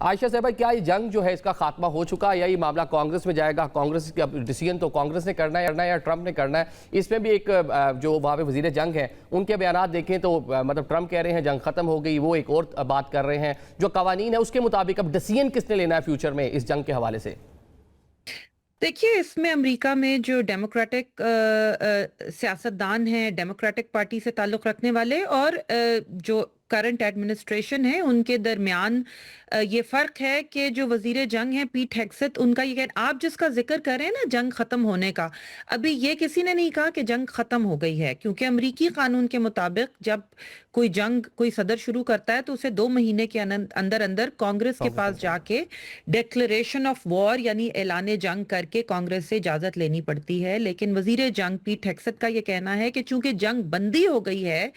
आयशा साहब, क्या ये जंग जो है इसका खात्मा हो चुका है या ये मामला कांग्रेस में जाएगा? कांग्रेस का डिसीजन तो कांग्रेस ने करना है या ट्रंप ने करना है? इसमें भी एक जो वहाँ पे वजीर जंग है उनके बयान देखें तो मतलब ट्रंप कह रहे हैं जंग खत्म हो गई, वो एक और बात कर रहे हैं। जो कवानीन है उसके मुताबिक अब डिसीजन किसने लेना है फ्यूचर में इस जंग के हवाले से? देखिए, इसमें अमेरिका में जो डेमोक्रेटिक सियासतदान हैं, डेमोक्रेटिक पार्टी से ताल्लुक़ रखने वाले और जो करंट एडमिनिस्ट्रेशन है उनके दरमियान ये फ़र्क है कि जो वज़ीर जंग हैं पीट हेग्सेथ, उनका ये आप जिसका ज़िक्र कर रहे हैं ना जंग ख़त्म होने का, अभी ये किसी ने नहीं कहा कि जंग ख़त्म हो गई है, क्योंकि अमरीकी क़ानून के मुताबिक जब कोई जंग कोई सदर शुरू करता है तो उसे 2 महीने के अंदर अंदर कांग्रेस के पास जाके डिक्लेरेशन ऑफ वॉर यानी ऐलान जंग करके कांग्रेस से इजाज़त लेनी पड़ती है। लेकिन वज़ीर जंग पीट हेग्सेथ का ये कहना है कि चूंकि जंग बंदी हो गई है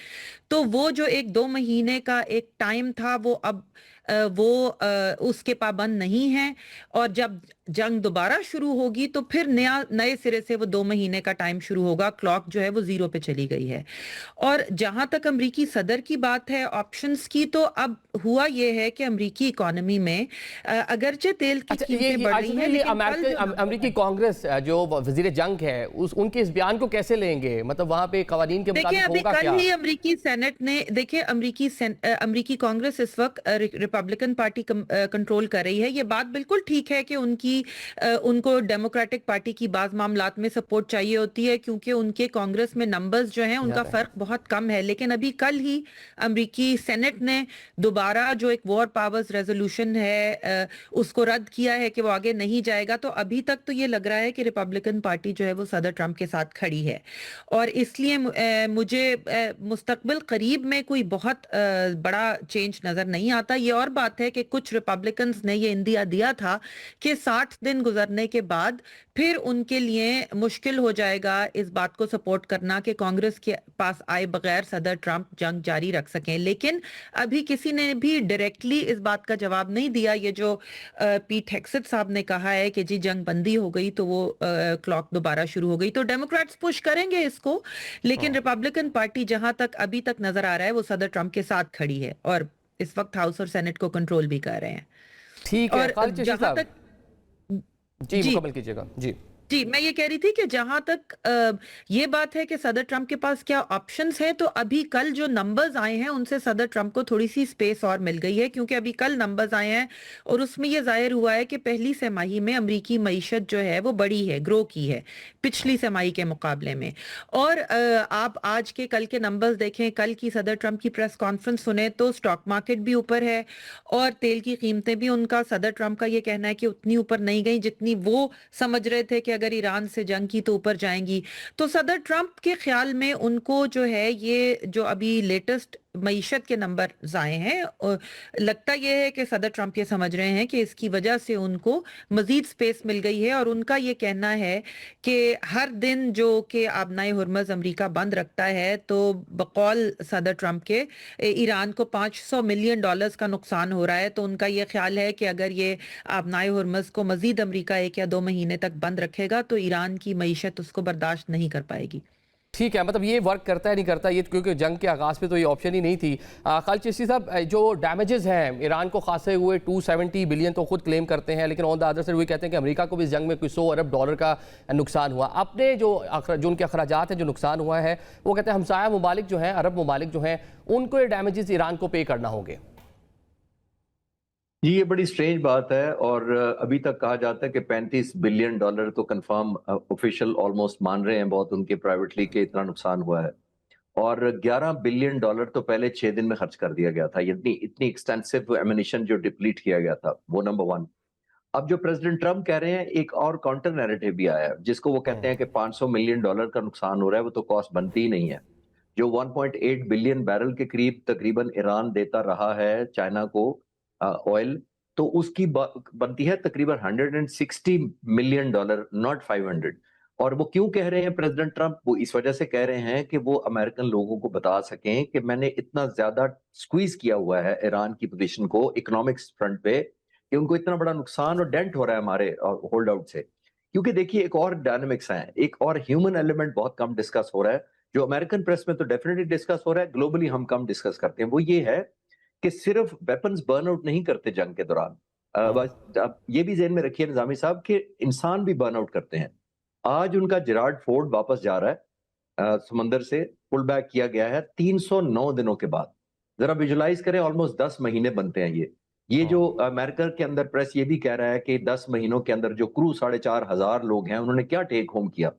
तो वो जो एक 2 महीने का एक टाइम था वो अब उसके पाबंद नहीं है, और जब जंग दोबारा शुरू होगी तो फिर नए सिरे से वो 2 महीने का टाइम शुरू होगा। क्लॉक जो है वो जीरो पे चली गई है। और जहां तक अमरीकी सदर की बात है ऑप्शंस की, तो अब हुआ ये है कि अमरीकी इकोनॉमी में अगरचे तेल की कीमतें बढ़ रही हैं, लेकिन अमरीकी कांग्रेस जो वजीर जंग है उनके इस बयान को कैसे लेंगे? मतलब वहां पे कवानीन के मुताबिक होगा क्या? कल ही अमरीकी सेनेट ने, देखिए अमरीकी कांग्रेस इस वक्त रिपब्लिकन पार्टी कंट्रोल कर रही है। ये बात बिल्कुल ठीक है कि उनको डेमोक्रेटिक पार्टी की बाज मामलात में सपोर्ट चाहिए होती है, क्योंकि उनके कांग्रेस में नंबर्स जो हैं उनका फर्क बहुत कम है। लेकिन अभी कल ही अमरीकी सेनेट ने दोबारा जो एक वॉर पावर्स रेजोल्यूशन है उसको रद्द किया है कि वो आगे नहीं जाएगा। तो अभी तक तो ये लग रहा है कि रिपब्लिकन पार्टी जो है वो सदर ट्रंप के साथ खड़ी है, और इसलिए मुझे मुस्तकबिल करीब में कोई बहुत बड़ा चेंज नजर नहीं आता। ये और बात है कि कुछ रिपब्लिकन्स ने ये इंदिया दिया था कि 60 दिन गुजरने के बाद फिर उनके लिए मुश्किल हो जाएगा इस बात को सपोर्ट करना कि कांग्रेस के पास आए बगैर सदर ट्रंप जंग जारी रख सकें। लेकिन अभी किसी ने भी डायरेक्टली इस बात का जवाब नहीं दिया। ये जो पीट हेग्सेथ साहब ने कहा है कि जी जंग बंदी हो गई तो वो क्लॉक दोबारा शुरू हो गई, तो डेमोक्रेट्स पुश करेंगे इसको। लेकिन रिपब्लिकन पार्टी जहां तक अभी तक नजर आ रहा है वो सदर ट्रंप के साथ खड़ी है और इस वक्त हाउस और सेनेट को कंट्रोल भी कर रहे हैं। ठीक है, और खालिद चिश्ती जहां साहब तक जी जी मुकम्मल कीजिएगा। जी जी मैं ये कह रही थी कि जहां तक ये बात है कि सदर ट्रंप के पास क्या ऑप्शंस हैं, तो अभी कल जो नंबर्स आए हैं उनसे सदर ट्रंप को थोड़ी सी स्पेस और मिल गई है, क्योंकि अभी कल नंबर्स आए हैं और उसमें ये जाहिर हुआ है कि पहली तिमाही में अमरीकी मईशत जो है वो बढ़ी है, ग्रो की है पिछली तिमाही के मुकाबले में। और आप आज के कल के नंबर्स देखें, कल की सदर ट्रंप की प्रेस कॉन्फ्रेंस सुने तो स्टॉक मार्केट भी ऊपर है और तेल की कीमतें भी, उनका सदर ट्रंप का ये कहना है कि उतनी ऊपर नहीं गई जितनी वो समझ रहे थे कि अगर ईरान से जंग की तो ऊपर जाएंगी। तो सदर ट्रंप के ख्याल में उनको जो है ये जो अभी लेटेस्ट मईशत के नंबर आए हैं, लगता यह है कि सदर ट्रंप ये समझ रहे हैं कि इसकी वजह से उनको मजीद स्पेस मिल गई है। और उनका ये कहना है कि हर दिन जो कि आबनाए हुर्मज अमेरिका बंद रखता है तो बकौल सदर ट्रंप के ईरान को $500 मिलियन का नुकसान हो रहा है। तो उनका ये ख्याल है कि अगर ये आबनाए हुर्मज को मजीद अमेरिका 1 या 2 महीने तक बंद रखेगा तो ईरान की मईशत उसको बर्दाश्त नहीं कर पाएगी। ठीक है, मतलब ये वर्क करता है नहीं करता ये, क्योंकि जंग के आगाज़ पे तो ये ऑप्शन ही नहीं थी। खालिद चिश्ती साहब, जो डैमेजेस हैं ईरान को खासे हुए 270 बिलियन तो खुद क्लेम करते हैं, लेकिन ऑन द अदर साइड वो कहते हैं कि अमेरिका को भी इस जंग में कोई $100 अरब का नुकसान हुआ। अपने जो उनके अखराजात हैं, जो नुकसान हुआ है, वो कहते हैं हमसाया ममालिक जो हैं, अरब ममालिक जो हैं, उनको ये डैमेजेस ईरान को पे करना होंगे। जी, ये बड़ी स्ट्रेंज बात है और अभी तक कहा जाता है कि $35 बिलियन तो कंफर्म ऑफिशियल ऑलमोस्ट मान रहे हैं बहुत उनके प्राइवेटली के इतना नुकसान हुआ है, और $11 बिलियन तो पहले 6 दिन में खर्च कर दिया गया था। इतनी एक्सटेंसिव एमिनिशन जो डिप्लीट किया गया था, वो नंबर 1। अब जो प्रेसिडेंट ट्रंप कह रहे हैं, एक और काउंटर नैरेटिव भी आया है जिसको वो कहते हैं कि $500 मिलियन का नुकसान हो रहा है, वो तो कॉस्ट बनती ही नहीं है। जो 1.8 बिलियन बैरल के करीब तकरीबन ईरान देता रहा है चाइना को ऑयल, तो उसकी बनती है तकरीबन $160 मिलियन, नॉट 500। और वो क्यों कह रहे हैं प्रेसिडेंट ट्रंप? वो इस वजह से कह रहे हैं कि वो अमेरिकन लोगों को बता सकें कि मैंने इतना ज्यादा स्क्वीज किया हुआ है ईरान की पोजीशन को इकोनॉमिक्स फ्रंट पे कि उनको इतना बड़ा नुकसान और डेंट हो रहा है हमारे होल्ड आउट से। क्योंकि देखिए, एक और डायनामिक्स है, एक और ह्यूमन एलिमेंट बहुत कम डिस्कस हो रहा है, जो अमेरिकन प्रेस में तो डेफिनेटली डिस्कस हो रहा है, ग्लोबली हम कम डिस्कस करते हैं। वो ये है कि सिर्फ वेपन्स बर्न आउट नहीं करते जंग के दौरान, बस आप ये भी ज़हन में रखिए निज़ामी साहब कि इंसान भी बर्नआउट करते हैं। आज उनका जेरार्ड फोर्ड वापस जा रहा है समंदर से पुल बैक किया गया है 309 दिनों के बाद। ज़रा विजुअलाइज़ करें ऑलमोस्ट 10 महीने बनते हैं ये। ये जो अमेरिका के अंदर प्रेस ये भी कह रहा है कि 10 महीनों के अंदर जो क्रू 4,500 लोग हैं, उन्होंने क्या टेक होम किया?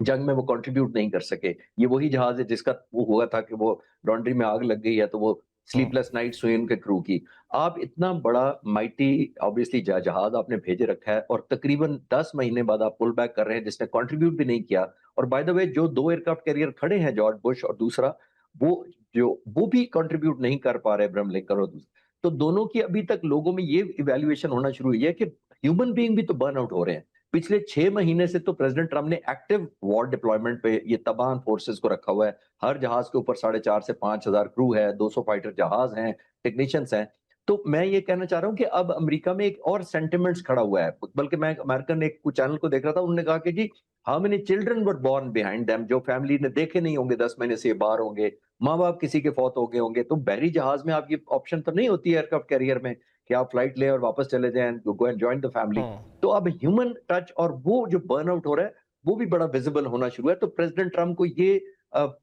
जंग में वो कंट्रीब्यूट नहीं कर सके। ये वही जहाज़ है जिसका वो हुआ था कि वो लॉन्ड्री में आग लग गई है तो वो स्लीपलेस नाइट्स हुई उनके क्रू की। आप इतना बड़ा माइटी ऑब्वियसली जहाज़ आपने भेजे रखा है और तकरीबन 10 महीने बाद आप पुल बैक कर रहे हैं जिसने कंट्रीब्यूट भी नहीं किया। और बाय द वे जो 2 एयरक्राफ्ट कैरियर खड़े हैं जॉर्ज बुश और दूसरा वो भी कंट्रीब्यूट नहीं कर पा रहे इब्राहिम लिंकन और दूसरे। तो दोनों की अभी तक लोगों में ये इवैल्यूएशन होना शुरू हुई है कि ह्यूमन बीइंग भी तो बर्न आउट हो रहे हैं। पिछले 6 महीने से तो प्रेसिडेंट ट्रम्प ने एक्टिव वॉर डिप्लॉयमेंट पे ये तबाह फोर्सेस को रखा हुआ है। हर जहाज के ऊपर 4,500 से 5,000 क्रू है, 200 फाइटर जहाज हैं, टेक्नीशियंस हैं। तो मैं ये कहना चाह रहा हूँ कि अब अमेरिका में एक और सेंटिमेंट्स खड़ा हुआ है। बल्कि मैं अमेरिकन एक कुछ चैनल को देख रहा था, उन्होंने कहा कि जी how many children were born behind them, जो फैमिली ने देखे नहीं होंगे 10 महीने से ये बाहर होंगे, माँ-बाप किसी के फौत हो गए होंगे। तो बहरी जहाज में आप ये ऑप्शन तो नहीं होती है एयरक्राफ्ट कैरियर में कि आप फ्लाइट लें और वापस चले जाएँ, go and join the family. तो अब ह्यूमन टच और वो जो बर्नआउट हो रहा है, वो भी बड़ा विजिबल होना शुरू है। तो प्रेसिडेंट ट्रम्प को ये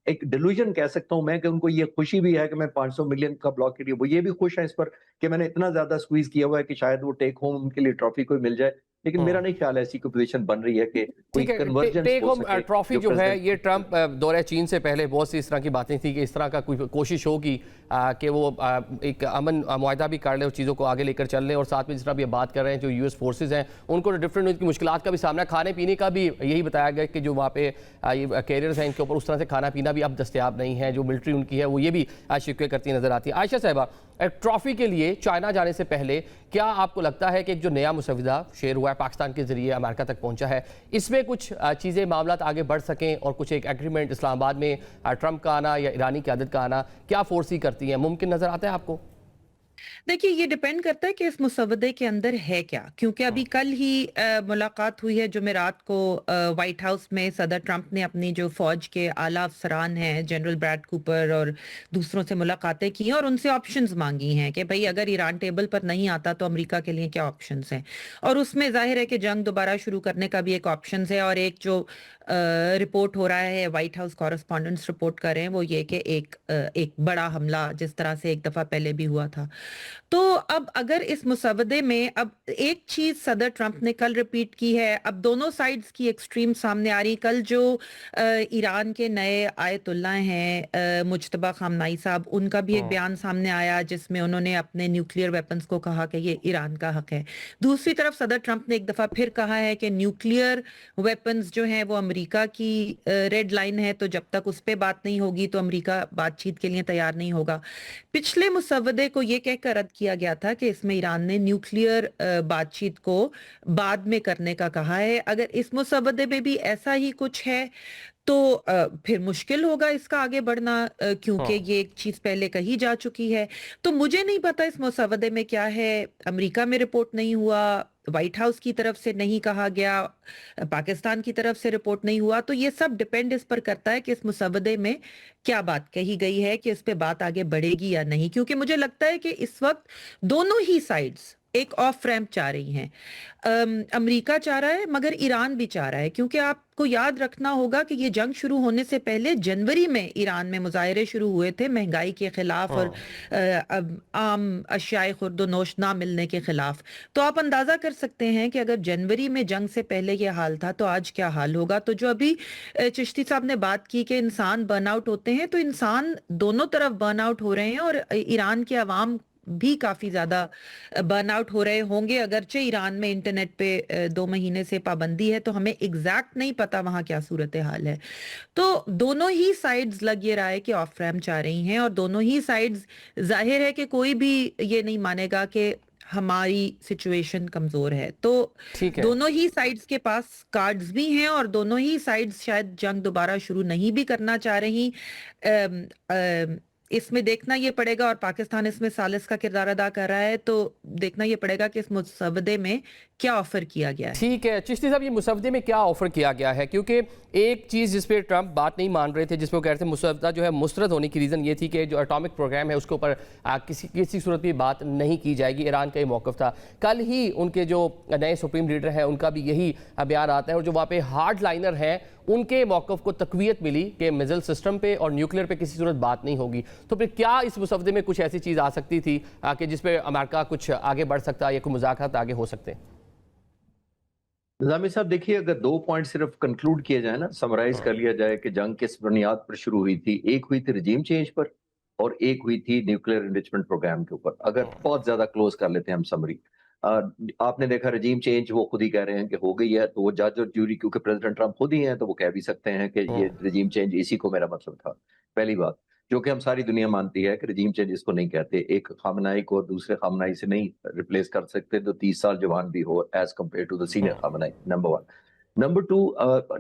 एक डिल्यूजन कह सकता हूँ मैं कि उनको ये खुशी भी है कि मैं 500 मिलियन का ब्लॉक के लिए वो ये भी खुश हैं इस पर कि मैंने इतना ज़्यादा स्क्वीज़ किया हुआ है कि शायद वो टेक होम उनके लिए ट्रॉफी कोई मिल जाए। लेकिन मेरा नहीं ख्याल है ऐसी कोई पोज़ीशन बन रही है कि कोई ठीक है, कन्वर्जेंस टेक हो होम सके ट्रॉफी जो जो है प्रेसिडेंट ये ट्रंप दौरे चीन से पहले बहुत सी इस तरह की बातें थी कि इस तरह का कोई कोशिश होगी कि वो एक अमन मुआहदा भी कर ले और चीज़ों को आगे लेकर चल लें। और साथ में जिस तरह भी बात कर रहे हैं जो यूएस फोर्सेज हैं उनको डिफरेंट उनकी मुश्किलात का भी सामना, खाने पीने का भी यही बताया गया कि जो वहाँ पे ये कैरियर्स हैं इनके ऊपर उस तरह से खाना पीना भी अब दस्तयाब नहीं है, जो मिलिट्री उनकी है वो ये भी शिकवे करती नजर आती है। आयशा साहिबा, ट्रॉफी के लिए चाइना जाने से पहले क्या आपको लगता है कि एक जो नया मुसविदा शेयर हुआ है पाकिस्तान के जरिए अमेरिका तक पहुंचा है, इसमें कुछ चीज़ें मामला आगे बढ़ सकें और कुछ एक एग्रीमेंट इस्लामाबाद में ट्रंप का आना या ईरानी क़यादत का आना क्या फोर्स करती है, मुमकिन नजर आता है आपको? देखिए, ये डिपेंड करता है कि इस मुसवदे के अंदर है क्या, क्योंकि अभी कल ही मुलाकात हुई है जुमेरात को व्हाइट हाउस में। सदर ट्रंप ने अपनी जो फौज के आला अफसरान हैं जनरल ब्रैड कूपर और दूसरों से मुलाकातें की हैं और उनसे ऑप्शंस मांगी हैं कि भाई अगर ईरान टेबल पर नहीं आता तो अमेरिका के लिए क्या ऑप्शंस हैं। और उसमें जाहिर है कि जंग दोबारा शुरू करने का भी एक ऑप्शन है। और एक जो रिपोर्ट हो रहा है, व्हाइट हाउस कॉरेस्पॉन्डेंट्स रिपोर्ट कर रहे हैं, वो ये कि एक बड़ा हमला जिस तरह से एक दफा पहले भी हुआ था। तो अब अगर इस मुसवदे में अब एक चीज सदर ट्रंप ने कल रिपीट की है, अब दोनों साइड्स की एक्सट्रीम सामने आ रही। कल जो ईरान के नए आयतुल्ला हैं मुज्तबा खामनाई साहब, उनका भी एक बयान सामने आया जिसमें उन्होंने अपने न्यूक्लियर वेपन्स को कहा कि ये ईरान का हक है। दूसरी तरफ सदर ट्रंप ने एक दफा फिर कहा है कि न्यूक्लियर वेपन्स जो हैं वो अमेरिका की रेड लाइन है, तो जब तक उस पर बात नहीं होगी तो अमेरिका बातचीत के लिए तैयार नहीं होगा। पिछले मुसवदे को यह कहकर रद्द किया गया था कि इसमें ईरान ने न्यूक्लियर बातचीत को बाद में करने का कहा है। अगर इस मुसवदे में भी ऐसा ही कुछ है तो फिर मुश्किल होगा इसका आगे बढ़ना, क्योंकि ये एक चीज पहले कही जा चुकी है। तो मुझे नहीं पता इस मसवदे में क्या है। अमेरिका में रिपोर्ट नहीं हुआ, व्हाइट हाउस की तरफ से नहीं कहा गया, पाकिस्तान की तरफ से रिपोर्ट नहीं हुआ। तो ये सब डिपेंड इस पर करता है कि इस मसवदे में क्या बात कही गई है, कि इस पे बात आगे बढ़ेगी या नहीं। क्योंकि मुझे लगता है कि इस वक्त दोनों ही साइड्स एक ऑफ रैंप चाह रही हैं। अमेरिका चाह रहा है मगर ईरान भी चाह रहा है, क्योंकि आपको याद रखना होगा कि ये जंग शुरू होने से पहले जनवरी में ईरान में मुजाहरे शुरू हुए थे महंगाई के खिलाफ और आम अशियाए खुर्दोनोश ना मिलने के खिलाफ। तो आप अंदाजा कर सकते हैं कि अगर जनवरी में जंग से पहले ये हाल था तो आज क्या हाल होगा। तो जो अभी चिश्ती साहब ने बात की कि इंसान बर्नआउट होते हैं, तो इंसान दोनों तरफ बर्नआउट हो रहे हैं और ईरान के अवाम भी काफी ज्यादा बर्नआउट हो रहे होंगे। अगरचे ईरान में इंटरनेट पे 2 महीने से पाबंदी है, तो हमें एग्जैक्ट नहीं पता वहां क्या सूरत हाल है। तो दोनों ही साइड्स लग ये रहा है कि ऑफ रैम्प चाह रही हैं, और दोनों ही साइड्स जाहिर है कि कोई भी ये नहीं मानेगा कि हमारी सिचुएशन कमजोर है। तो ठीक है। दोनों ही साइड्स के पास कार्ड्स भी हैं और दोनों ही साइड्स शायद जंग दोबारा शुरू नहीं भी करना चाह रही। इसमें देखना ये पड़ेगा, और पाकिस्तान इसमें सालिस का किरदार अदा कर रहा है, तो देखना ये पड़ेगा कि इस मुसवदे में क्या ऑफर किया गया है। ठीक है चिश्ती साहब, ये मुसवदे में क्या ऑफर किया गया है? क्योंकि एक चीज़ जिस पे ट्रंप बात नहीं मान रहे थे, जिस पे वो कह रहे थे मुसवदा जो है मुस्तरद होने की रीज़न ये थी कि जो एटॉमिक प्रोग्राम है उसके ऊपर किसी सूरत भी बात नहीं की जाएगी। ईरान का ये मौक़िफ़ था। कल ही उनके जो नए सुप्रीम लीडर हैं उनका भी यही बयान आता है, और जो वहाँ पे हार्ड लाइनर हैं उनके मौक़िफ़ को तक़वियत मिली कि मिज़ाइल सिस्टम पे और न्यूक्लियर पे किसी सूरत बात नहीं होगी। तो फिर क्या इस मुसवदे में कुछ ऐसी चीज़ आ सकती थी कि जिस पे अमेरिका कुछ आगे बढ़ सकता या कोई मुज़ाकरात आगे हो सकते हैं? निज़ामी साहब देखिए, अगर 2 पॉइंट सिर्फ कंक्लूड किया जाए ना, समराइज कर लिया जाए कि जंग किस बुनियाद पर शुरू हुई थी। एक हुई थी रिजीम चेंज पर और एक हुई थी न्यूक्लियर एनरिचमेंट प्रोग्राम के ऊपर। अगर बहुत ज्यादा क्लोज कर लेते हैं हम समरी, आपने देखा रिजीम चेंज वो खुद ही कह रहे हैं कि हो गई है, तो वो जज और ज्यूरी, क्योंकि प्रेसिडेंट ट्रंप खुद ही हैं, तो वो कह भी सकते हैं कि ये रिजीम चेंज इसी को मेरा मतलब था। पहली बात जो कि हम सारी दुनिया मानती है कि रिजीम चेंज इसको नहीं कहते। एक खामनाई को दूसरे खामनाई से नहीं रिप्लेस कर सकते, तो 30 साल जवान भी हो age compare to the senior Khamenei. Number 1। Number 2,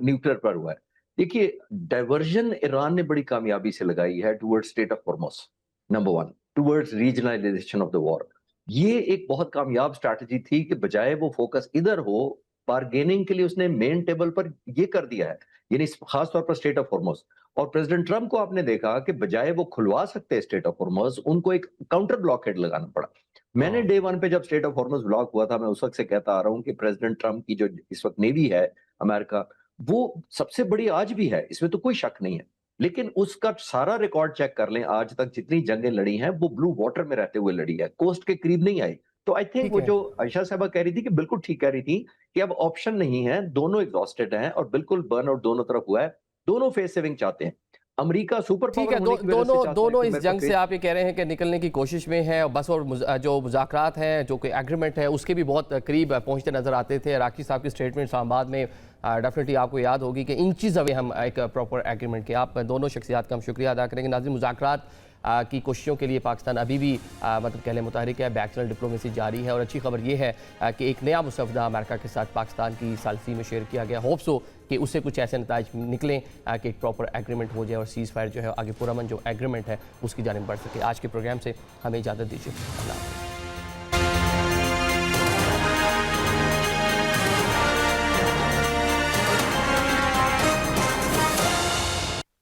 nuclear पर हुआ है। देखिए, डाइवर्जन ईरान ने बड़ी कामयाबी से लगाई है towards state of Hormuz. Number 1 towards regionalisation of the war. ये एक बहुत कामयाब स्ट्रैटेजी थी कि बजाय वो फोकस इधर हो, बार्गेनिंग के लिए उसने मेन टेबल पर ये कर दिया है, यानी खास तौर पर स्टेट ऑफ हॉर्मुज़। और प्रेसिडेंट ट्रंप को आपने देखा कि बजाय वो खुलवा सकते स्टेट ऑफ हॉर्मुज़, उनको एक काउंटर ब्लॉकेड लगाना पड़ा। मैंने डे 1 पे जब स्टेट ऑफ हॉर्मुज़ ब्लॉक हुआ था, मैं उस वक्त से कहता आ रहा हूं कि प्रेसिडेंट ट्रंप की जो इस वक्त नेवी है अमेरिका, वो सबसे बड़ी आज भी है, इसमें तो कोई शक नहीं है। लेकिन उसका सारा रिकॉर्ड चेक कर लें, आज तक जितनी जंगें लड़ी हैं वो ब्लू वाटर में रहते हुए लड़ी है, कोस्ट के करीब नहीं आई। तो आई थिंक ठीक वो है। जो आयशा साहबा कह रही थी कि बिल्कुल ठीक कह रही थी कि अब ऑप्शन नहीं है, दोनों एग्जॉस्टेड हैं और बिल्कुल बर्न आउट दोनों तरफ हुआ है। दोनों फेस सेविंग चाहते हैं। अमेरिका सुपर ठीक पावर है, होने की वजह से दोनों चाहता है दोनों कि इस मेरे जंग पास से आप ये कह रहे हैं कि निकलने की कोशिश में है, और बस और जो मुज़ाकरात हैं, जो कि एग्रीमेंट है, उसके भी बहुत करीब पहुंचते नजर आते थे। राखी साहब की स्टेटमेंट इस्लामाबाद में डेफिनेटली आपको याद होगी कि इंचीज़ अवे हम एक प्रॉपर एग्रीमेंट के। आप दोनों शख्सियात का हम शुक्रिया अदा करेंगे। नाज़रीन, मुज़ाकरात की कोशिशों के लिए पाकिस्तान अभी भी मतलब कहले मुतहरिक है, बैक चैनल डिप्लोमेसी जारी है, और अच्छी खबर ये है कि एक नया मुसवदा अमेरिका के साथ पाकिस्तान की सालसी में शेयर किया गया। होप्स हो कि उससे कुछ ऐसे नताइज निकलें कि एक प्रॉपर एग्रीमेंट हो जाए और सीज़ फायर जो है आगे पुरअमन जो एग्रीमेंट है उसकी जानिब बढ़ सके। आज के प्रोग्राम से हमें इजाज़त दीजिए। अल्लाह।